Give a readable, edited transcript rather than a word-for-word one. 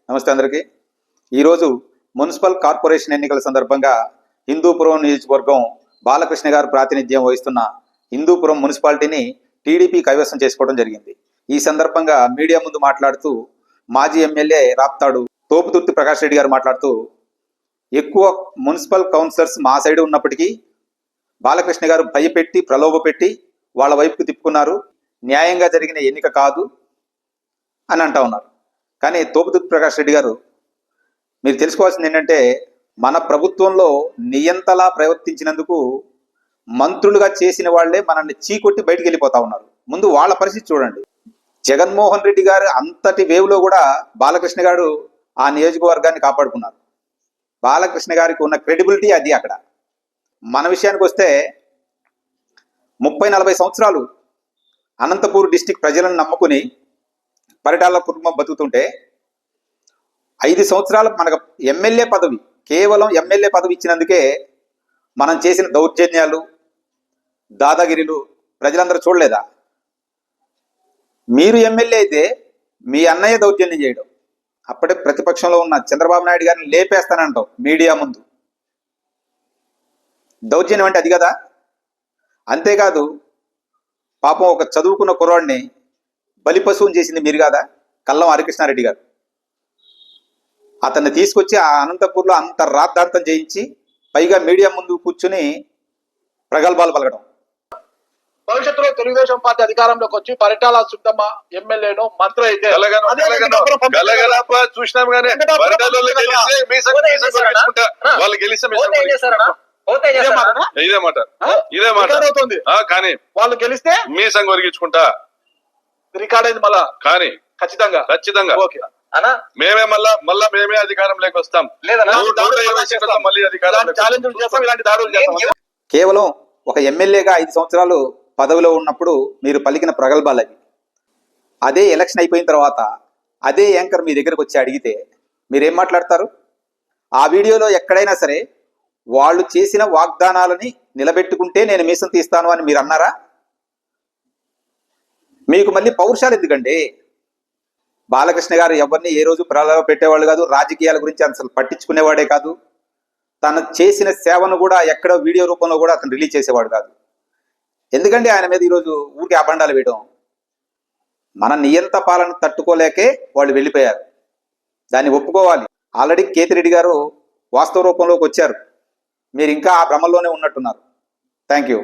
నమస్తే అందరికీ. ఈరోజు మున్సిపల్ కార్పొరేషన్ ఎన్నికల సందర్భంగా హిందూపురం నియోజకవర్గం బాలకృష్ణ గారు ప్రాతినిధ్యం వహిస్తున్న హిందూపురం మున్సిపాలిటీని టీడీపీ కైవసం చేసుకోవడం జరిగింది. ఈ సందర్భంగా మీడియా ముందు మాట్లాడుతూ మాజీ ఎమ్మెల్యే రాప్తాడు తోపుతుర్తి ప్రకాష్ రెడ్డి గారు మాట్లాడుతూ, ఎక్కువ మున్సిపల్ కౌన్సిలర్స్ మా సైడ్ ఉన్నప్పటికీ బాలకృష్ణ గారు భయపెట్టి ప్రలోభపెట్టి వాళ్ళ వైపుకు తిప్పుకున్నారు, న్యాయంగా జరిగిన ఎన్నిక కాదు అని అంటా ఉన్నారు. కానీ తోపుతుర్తి ప్రకాష్ రెడ్డి గారు, మీరు తెలుసుకోవాల్సింది ఏంటంటే, మన ప్రభుత్వంలో నియంతలా ప్రవర్తించినందుకు మంత్రులుగా చేసిన వాళ్లే మనల్ని చీకొట్టి బయటికి వెళ్ళిపోతా ఉన్నారు. ముందు వాళ్ళ పరిస్థితి చూడండి. జగన్మోహన్ రెడ్డి గారు అంతటి వేవ్లో కూడా బాలకృష్ణ గారు ఆ నియోజకవర్గాన్ని కాపాడుకున్నారు. బాలకృష్ణ గారికి ఉన్న క్రెడిబిలిటీ అది. అక్కడ మన విషయానికి వస్తే 30-40 సంవత్సరాలు అనంతపూర్ డిస్టిక్ ప్రజలను నమ్ముకుని పరిటాల కుటుంబం బతుకుతుంటే 5 సంవత్సరాలు మనకు ఎమ్మెల్యే పదవి, కేవలం ఎమ్మెల్యే పదవి ఇచ్చినందుకే మనం చేసిన దౌర్జన్యాలు, దాదాగిరిలు ప్రజలందరూ చూడలేదా? మీరు ఎమ్మెల్యే అయితే మీ అన్నయ్య దౌర్జన్యం చేయడం, అప్పుడే ప్రతిపక్షంలో ఉన్న చంద్రబాబు నాయుడు గారిని లేపేస్తానంటాం మీడియా ముందు. దౌర్జన్యం అంటే అది కదా. అంతేకాదు, పాపం ఒక చదువుకున్న కుర్రాడిని బలిపశువుని చేసింది మీరు కాదా? కల్లం హరికృష్ణారెడ్డి గారు. అతన్ని తీసుకొచ్చి ఆ అనంతపూర్లో అంత రాద్ధాంతం చేయించి పైగా మీడియా ముందు కూర్చుని ప్రగల్భాలు పలకడం. భవిష్యత్తులో తెలుగుదేశం పార్టీ అధికారంలోకి వచ్చి పరిటాల సుద్దమ్మ ఎమ్మెల్యేను మంత్రి అయితే చూసినాం కానీ ఇదే మాట కానీ వాళ్ళు గెలిస్తే మీ సంఘం ఒరిగించుకుంటా రికార్డ్ అయింది మళ్ళా. కానీ ఖచ్చితంగా ఓకే మేమే మళ్ళా మేమే అధికారంలోకి వస్తాం. మళ్ళీ ఛాలెంజ్ చేస్తాం, ఇలాంటి దాడులు చేస్తాం. కేవలం ఒక ఎమ్మెల్యేగా 5 సంవత్సరాలు పదవిలో ఉన్నప్పుడు మీరు పలికిన ప్రగల్భాలు అవి. అదే ఎలక్షన్ అయిపోయిన తర్వాత అదే యాంకర్ మీ దగ్గరకు వచ్చి అడిగితే మీరేం మాట్లాడతారు? ఆ వీడియోలో ఎక్కడైనా సరే వాళ్ళు చేసిన వాగ్దానాలని నిలబెట్టుకుంటే నేను మీసం తీస్తాను అని మీరు అన్నారా? మీకు మళ్ళీ పౌరుషాలు ఎందుకండి? బాలకృష్ణ గారు ఎవరిని ఏ రోజు ప్రలోభ పెట్టేవాళ్ళు కాదు, రాజకీయాల గురించి అసలు పట్టించుకునేవాడే కాదు. తను చేసిన సేవను కూడా ఎక్కడో వీడియో రూపంలో కూడా అతను రిలీజ్ చేసేవాడు కాదు. ఎందుకంటే ఆయన మీద ఈరోజు ఊరికి అబండాలు వేయడం? మన నియంత పాలన తట్టుకోలేకే వాళ్ళు వెళ్ళిపోయారు. దాన్ని ఒప్పుకోవాలి. ఆల్రెడీ కేతిరెడ్డి గారు వాస్తవ రూపంలోకి వచ్చారు. మీరు ఇంకా ఆ భ్రమల్లోనే ఉన్నట్టున్నారు. Thank you.